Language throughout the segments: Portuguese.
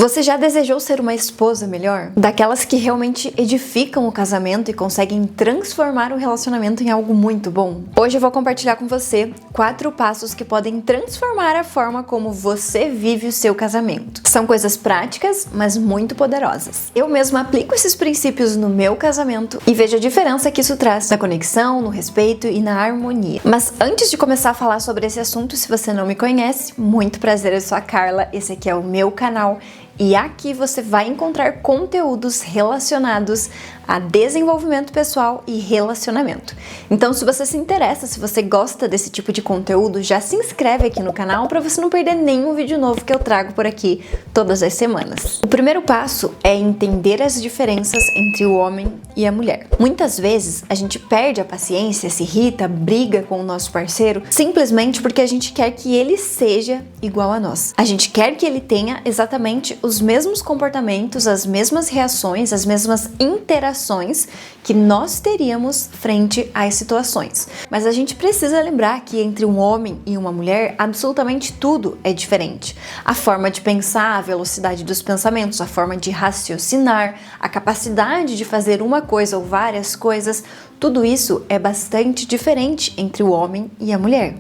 Você já desejou ser uma esposa melhor? Daquelas que realmente edificam o casamento e conseguem transformar o relacionamento em algo muito bom? Hoje eu vou compartilhar com você 4 passos que podem transformar a forma como você vive o seu casamento. São coisas práticas, mas muito poderosas. Eu mesma aplico esses princípios no meu casamento e vejo a diferença que isso traz na conexão, no respeito e na harmonia. Mas antes de começar a falar sobre esse assunto, se você não me conhece, muito prazer, eu sou a Carla, esse aqui é o meu canal. E aqui você vai encontrar conteúdos relacionados a desenvolvimento pessoal e relacionamento. Então, se você se interessa, se você gosta desse tipo de conteúdo, já se inscreve aqui no canal para você não perder nenhum vídeo novo que eu trago por aqui todas as semanas. O primeiro passo é entender as diferenças entre o homem e a mulher. Muitas vezes a gente perde a paciência, se irrita, briga com o nosso parceiro simplesmente porque a gente quer que ele seja igual a nós. A gente quer que ele tenha exatamente os mesmos comportamentos, as mesmas reações, as mesmas interações que nós teríamos frente às situações. Mas a gente precisa lembrar que entre um homem e uma mulher, absolutamente tudo é diferente. A forma de pensar, a velocidade dos pensamentos, a forma de raciocinar, a capacidade de fazer uma coisa ou várias coisas, tudo isso é bastante diferente entre o homem e a mulher.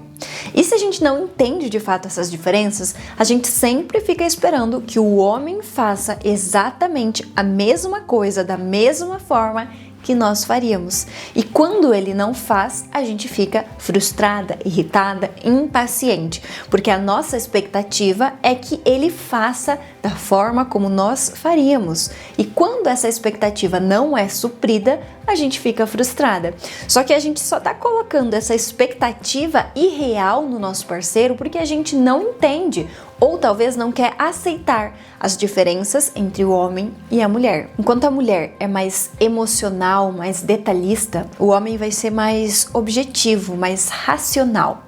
E se a gente não entende de fato essas diferenças, a gente sempre fica esperando que o homem faça exatamente a mesma coisa da mesma forma que nós faríamos. E quando ele não faz, a gente fica frustrada, irritada, impaciente, porque a nossa expectativa é que ele faça da forma como nós faríamos. E quando essa expectativa não é suprida, a gente fica frustrada. Só que a gente só tá colocando essa expectativa irreal no nosso parceiro porque a gente não entende ou talvez não quer aceitar as diferenças entre o homem e a mulher. Enquanto a mulher é mais emocional, mais detalhista, o homem vai ser mais objetivo, mais racional.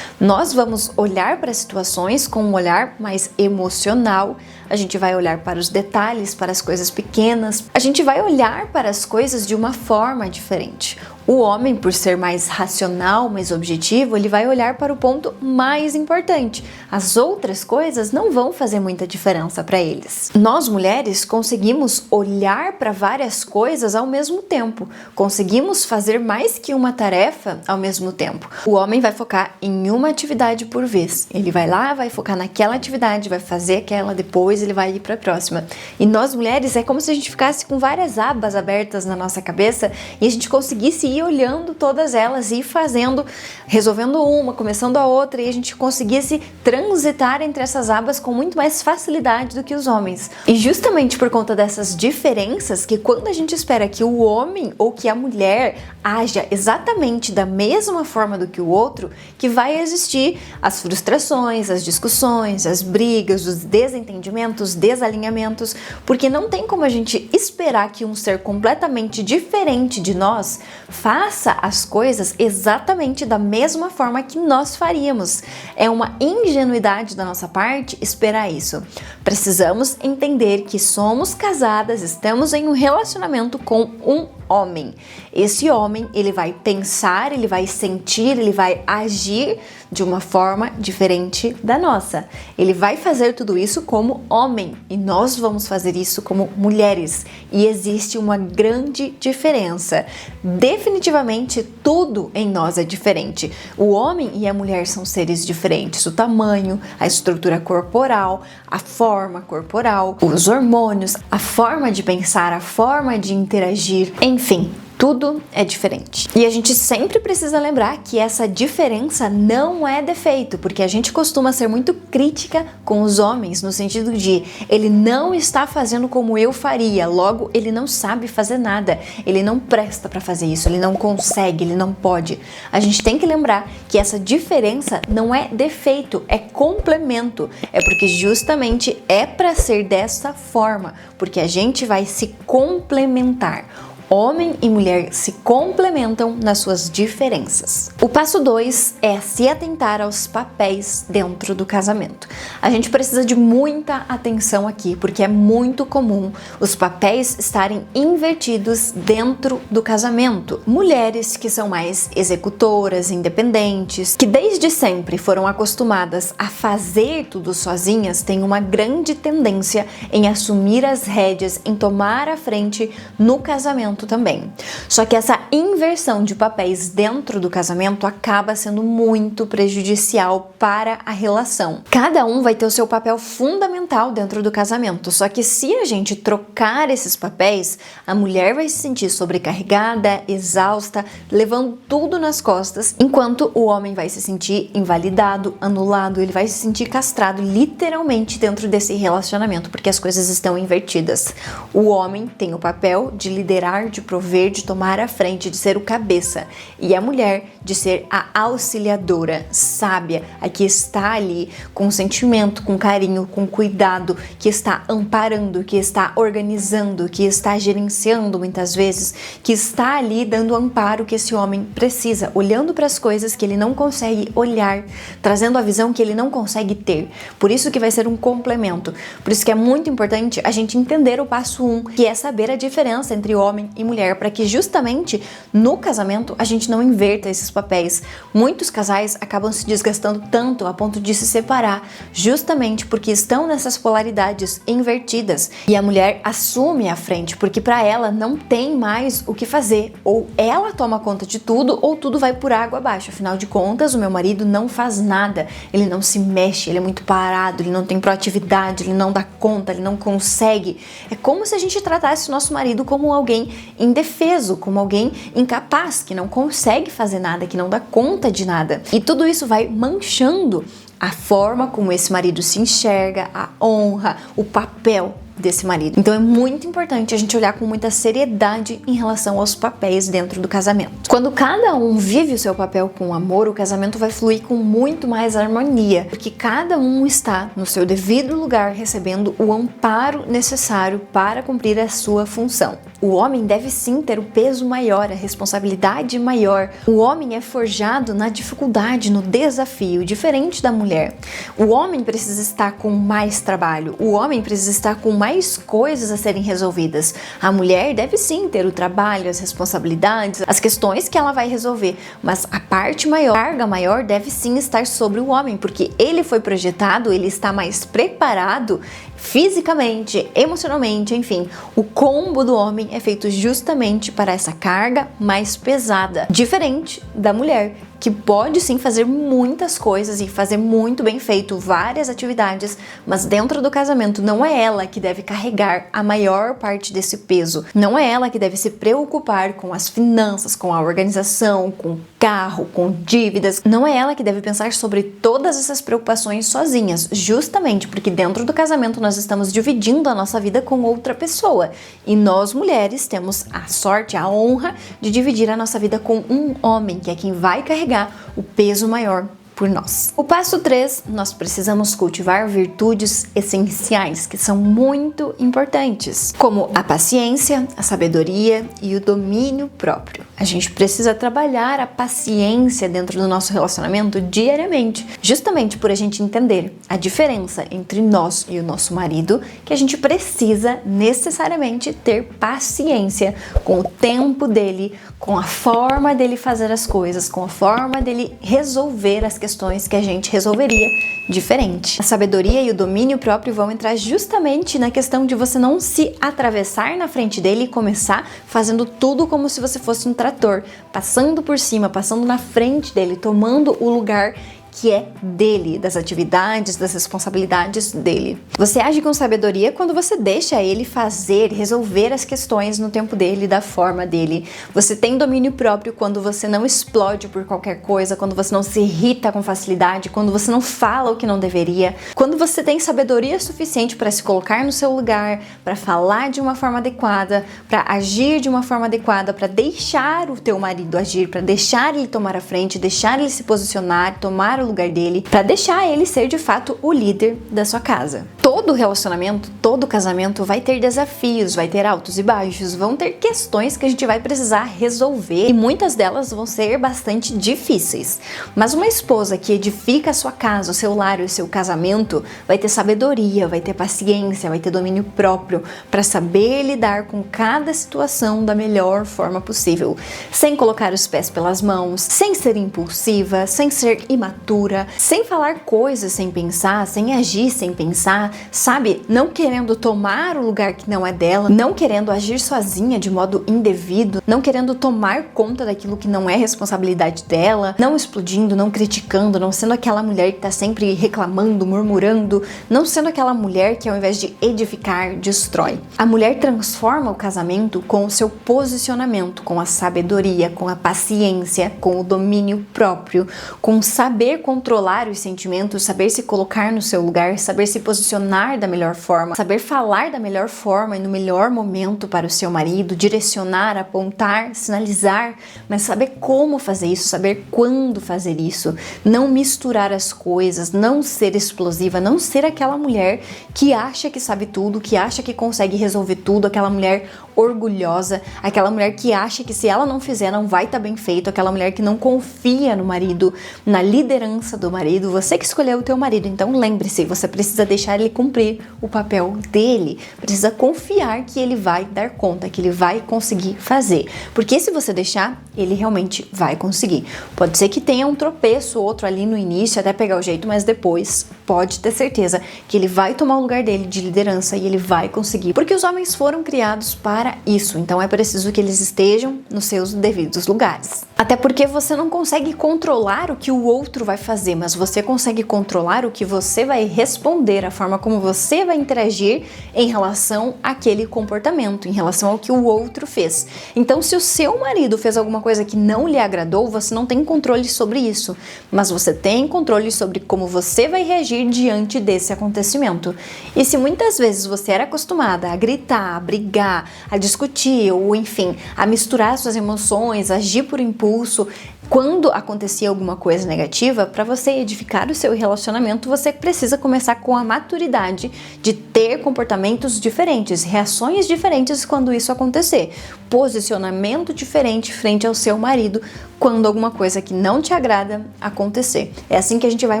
Nós vamos olhar para as situações com um olhar mais emocional, a gente vai olhar para os detalhes, para as coisas pequenas, a gente vai olhar para as coisas de uma forma diferente. O homem, por ser mais racional, mais objetivo, ele vai olhar para o ponto mais importante. As outras coisas não vão fazer muita diferença para eles. Nós, mulheres, conseguimos olhar para várias coisas ao mesmo tempo. Conseguimos fazer mais que uma tarefa ao mesmo tempo. O homem vai focar em uma atividade por vez. Ele vai lá, vai focar naquela atividade, vai fazer aquela, depois ele vai ir para a próxima. E nós, mulheres, é como se a gente ficasse com várias abas abertas na nossa cabeça e a gente conseguisse ir olhando todas elas e fazendo, resolvendo uma, começando a outra, e a gente conseguisse transitar entre essas abas com muito mais facilidade do que os homens. E justamente por conta dessas diferenças, que quando a gente espera que o homem ou que a mulher haja exatamente da mesma forma do que o outro, que vai existir as frustrações, as discussões, as brigas, os desentendimentos, desalinhamentos, porque não tem como a gente esperar que um ser completamente diferente de nós faça as coisas exatamente da mesma forma que nós faríamos. É uma ingenuidade da nossa parte esperar isso. Precisamos entender que somos casadas, estamos em um relacionamento com um homem. Esse homem, ele vai pensar, ele vai sentir, ele vai agir de uma forma diferente da nossa. Ele vai fazer tudo isso como homem e nós vamos fazer isso como mulheres. E existe uma grande diferença. Definitivamente tudo em nós é diferente. O homem e a mulher são seres diferentes. O tamanho, a estrutura corporal, a forma corporal, os hormônios, a forma de pensar, a forma de interagir, enfim. Tudo é diferente. E a gente sempre precisa lembrar que essa diferença não é defeito, porque a gente costuma ser muito crítica com os homens, no sentido de ele não está fazendo como eu faria, logo ele não sabe fazer nada, ele não presta para fazer isso, ele não consegue, ele não pode. A gente tem que lembrar que essa diferença não é defeito, é complemento, é porque justamente é para ser dessa forma, porque a gente vai se complementar. Homem e mulher se complementam nas suas diferenças. O passo 2 é se atentar aos papéis dentro do casamento. A gente precisa de muita atenção aqui, porque é muito comum os papéis estarem invertidos dentro do casamento. Mulheres que são mais executoras, independentes, que desde sempre foram acostumadas a fazer tudo sozinhas, têm uma grande tendência em assumir as rédeas, em tomar a frente no casamento também. Só que essa inversão de papéis dentro do casamento acaba sendo muito prejudicial para a relação. Cada um vai ter o seu papel fundamental dentro do casamento, só que se a gente trocar esses papéis, a mulher vai se sentir sobrecarregada, exausta, levando tudo nas costas, enquanto o homem vai se sentir invalidado, anulado, ele vai se sentir castrado literalmente dentro desse relacionamento, porque as coisas estão invertidas. O homem tem o papel de liderar, de prover, de tomar a frente, de ser o cabeça, e a mulher de ser a auxiliadora, sábia, a que está ali com sentimento, com carinho, com cuidado, que está amparando, que está organizando, que está gerenciando muitas vezes, que está ali dando o amparo que esse homem precisa, olhando para as coisas que ele não consegue olhar, trazendo a visão que ele não consegue ter. Por isso que vai ser um complemento. Por isso que é muito importante a gente entender o passo 1, que é saber a diferença entre homem e mulher, para que justamente no casamento a gente não inverta esses papéis. Muitos casais acabam se desgastando tanto a ponto de se separar, justamente porque estão nessas polaridades invertidas, e a mulher assume a frente, porque para ela não tem mais o que fazer, ou ela toma conta de tudo, ou tudo vai por água abaixo. Afinal de contas, o meu marido não faz nada, ele não se mexe, ele é muito parado, ele não tem proatividade, ele não dá conta, ele não consegue. É como se a gente tratasse o nosso marido como alguém indefeso, como alguém incapaz, que não consegue fazer nada, que não dá conta de nada. E tudo isso vai manchando a forma como esse marido se enxerga, a honra, o papel desse marido. Então é muito importante a gente olhar com muita seriedade em relação aos papéis dentro do casamento. Quando cada um vive o seu papel com amor, o casamento vai fluir com muito mais harmonia, porque cada um está no seu devido lugar recebendo o amparo necessário para cumprir a sua função. O homem deve sim ter o peso maior, a responsabilidade maior. O homem é forjado na dificuldade, no desafio, diferente da mulher. O homem precisa estar com mais trabalho, o homem precisa estar com mais coisas a serem resolvidas. A mulher deve sim ter o trabalho, as responsabilidades, as questões que ela vai resolver, mas a parte maior, a carga maior deve sim estar sobre o homem, porque ele foi projetado, ele está mais preparado fisicamente, emocionalmente, enfim. O combo do homem é feito justamente para essa carga mais pesada, diferente da mulher, que pode sim fazer muitas coisas e fazer muito bem feito várias atividades, mas dentro do casamento não é ela que deve carregar a maior parte desse peso. Não é ela que deve se preocupar com as finanças, com a organização, com o carro, com dívidas. Não é ela que deve pensar sobre todas essas preocupações sozinhas, justamente porque dentro do casamento nós estamos dividindo a nossa vida com outra pessoa. E nós mulheres temos a sorte, a honra de dividir a nossa vida com um homem, que é quem vai carregar o peso maior por nós. O passo 3, nós precisamos cultivar virtudes essenciais que são muito importantes, como a paciência, a sabedoria e o domínio próprio. A gente precisa trabalhar a paciência dentro do nosso relacionamento diariamente, justamente por a gente entender a diferença entre nós e o nosso marido, que a gente precisa necessariamente ter paciência com o tempo dele, com a forma dele fazer as coisas, com a forma dele resolver as questões que a gente resolveria diferente. A sabedoria e o domínio próprio vão entrar justamente na questão de você não se atravessar na frente dele e começar fazendo tudo como se você fosse um trator, passando por cima, passando na frente dele, tomando o lugar que é dele, das atividades, das responsabilidades dele. Você age com sabedoria quando você deixa ele fazer, resolver as questões no tempo dele, da forma dele. Você tem domínio próprio quando você não explode por qualquer coisa, quando você não se irrita com facilidade, quando você não fala o que não deveria, quando você tem sabedoria suficiente para se colocar no seu lugar, para falar de uma forma adequada, para agir de uma forma adequada, para deixar o teu marido agir, para deixar ele tomar a frente, deixar ele se posicionar, tomar tomar o lugar dele, para deixar ele ser de fato o líder da sua casa. Todo relacionamento, todo casamento vai ter desafios, vai ter altos e baixos, vão ter questões que a gente vai precisar resolver e muitas delas vão ser bastante difíceis. Mas uma esposa que edifica a sua casa, o seu lar e o seu casamento vai ter sabedoria, vai ter paciência, vai ter domínio próprio para saber lidar com cada situação da melhor forma possível, sem colocar os pés pelas mãos, sem ser impulsiva, sem ser imatura, sem falar coisas sem pensar, sem agir sem pensar, sabe? Não querendo tomar o lugar que não é dela, não querendo agir sozinha de modo indevido, não querendo tomar conta daquilo que não é responsabilidade dela, não explodindo, não criticando, não sendo aquela mulher que tá sempre reclamando, murmurando, não sendo aquela mulher que ao invés de edificar, destrói. A mulher transforma o casamento com o seu posicionamento, com a sabedoria, com a paciência, com o domínio próprio, com saber controlar os sentimentos, saber se colocar no seu lugar, saber se posicionar da melhor forma, saber falar da melhor forma e no melhor momento para o seu marido, direcionar, apontar, sinalizar, mas saber como fazer isso, saber quando fazer isso, não misturar as coisas, não ser explosiva, não ser aquela mulher que acha que sabe tudo, que acha que consegue resolver tudo, aquela mulher orgulhosa, aquela mulher que acha que se ela não fizer não vai estar bem feito, aquela mulher que não confia no marido, na liderança do marido. Você que escolheu o teu marido, então lembre-se, você precisa deixar ele cumprir o papel dele, precisa confiar que ele vai dar conta, que ele vai conseguir fazer, porque se você deixar, ele realmente vai conseguir. Pode ser que tenha um tropeço ou outro ali no início até pegar o jeito, mas depois pode ter certeza que ele vai tomar o lugar dele de liderança e ele vai conseguir, porque os homens foram criados para isso, então é preciso que eles estejam nos seus devidos lugares. Até porque você não consegue controlar o que o outro vai fazer, mas você consegue controlar o que você vai responder, a forma como você vai interagir em relação àquele comportamento, em relação ao que o outro fez. Então, se o seu marido fez alguma coisa que não lhe agradou, você não tem controle sobre isso, mas você tem controle sobre como você vai reagir diante desse acontecimento. E se muitas vezes você era acostumada a gritar, a brigar, a discutir ou, enfim, a misturar suas emoções, agir por impulso, quando acontecia alguma coisa negativa, para você edificar o seu relacionamento, você precisa começar com a maturidade de ter comportamentos diferentes, reações diferentes quando isso acontecer, posicionamento diferente frente ao seu marido quando alguma coisa que não te agrada acontecer. É assim que a gente vai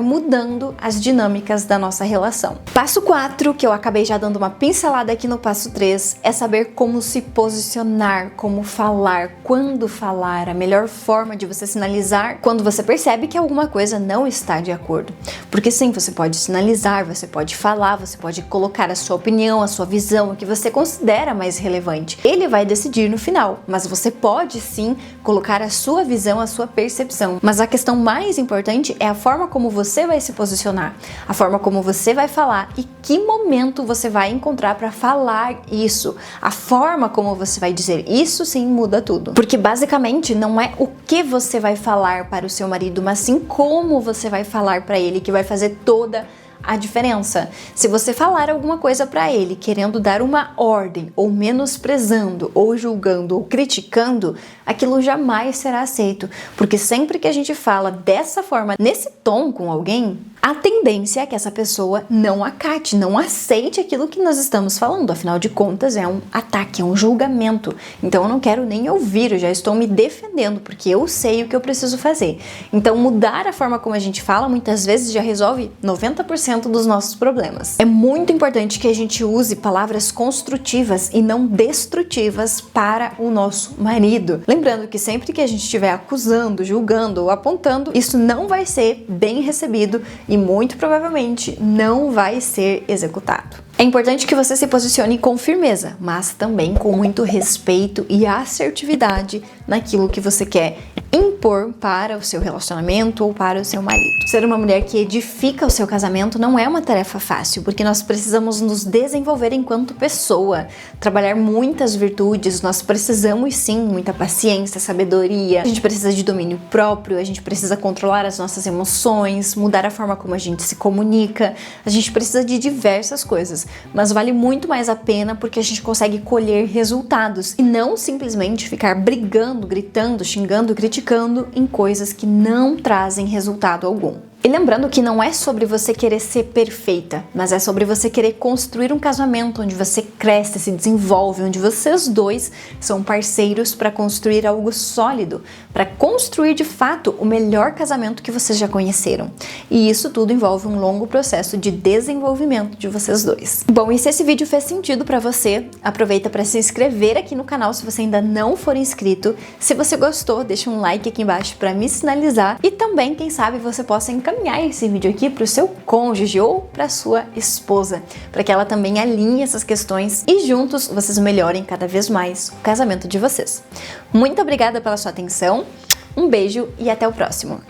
mudando as dinâmicas da nossa relação. Passo 4, que eu acabei já dando uma pincelada aqui no passo 3, é saber como se posicionar, como falar, quando falar, a melhor forma de você sinalizar quando você percebe que alguma coisa não está de acordo. Porque sim, você pode sinalizar, você pode falar, você pode colocar a sua opinião, a sua visão, o que você considera mais relevante. Ele vai decidir no final, mas você pode sim colocar a sua visão, a sua percepção. Mas a questão mais importante é a forma como você vai se posicionar, a forma como você vai falar e que momento você vai encontrar para falar isso. A forma como você vai dizer isso sim muda tudo. Porque basicamente não é o que você vai falar para o seu marido, mas sim como você vai falar para ele que vai fazer toda a diferença. Se você falar alguma coisa para ele querendo dar uma ordem, ou menosprezando, ou julgando, ou criticando, aquilo jamais será aceito, porque sempre que a gente fala dessa forma, nesse tom com alguém, a tendência é que essa pessoa não acate, não aceite aquilo que nós estamos falando. Afinal de contas, é um ataque, é um julgamento. Então eu não quero nem ouvir, eu já estou me defendendo, porque eu sei o que eu preciso fazer. Então mudar a forma como a gente fala, muitas vezes já resolve 90% dos nossos problemas. É muito importante que a gente use palavras construtivas e não destrutivas para o nosso marido. Lembrando que sempre que a gente estiver acusando, julgando ou apontando, isso não vai ser bem recebido e muito provavelmente não vai ser executado. É importante que você se posicione com firmeza, mas também com muito respeito e assertividade naquilo que você quer impor para o seu relacionamento ou para o seu marido. Ser uma mulher que edifica o seu casamento não é uma tarefa fácil, porque nós precisamos nos desenvolver enquanto pessoa, trabalhar muitas virtudes, nós precisamos sim muita paciência, sabedoria, a gente precisa de domínio próprio, a gente precisa controlar as nossas emoções, mudar a forma como a gente se comunica, a gente precisa de diversas coisas, mas vale muito mais a pena porque a gente consegue colher resultados e não simplesmente ficar brigando, gritando, xingando, criticando em coisas que não trazem resultado algum. E lembrando que não é sobre você querer ser perfeita, mas é sobre você querer construir um casamento onde você cresce, se desenvolve, onde vocês dois são parceiros para construir algo sólido, para construir de fato o melhor casamento que vocês já conheceram. E isso tudo envolve um longo processo de desenvolvimento de vocês dois. Bom, e se esse vídeo fez sentido para você, aproveita para se inscrever aqui no canal se você ainda não for inscrito. Se você gostou, deixa um like aqui embaixo para me sinalizar e também, quem sabe, você possa encaminhar esse vídeo aqui para o seu cônjuge ou para sua esposa, para que ela também alinhe essas questões e juntos vocês melhorem cada vez mais o casamento de vocês. Muito obrigada pela sua atenção, um beijo e até o próximo!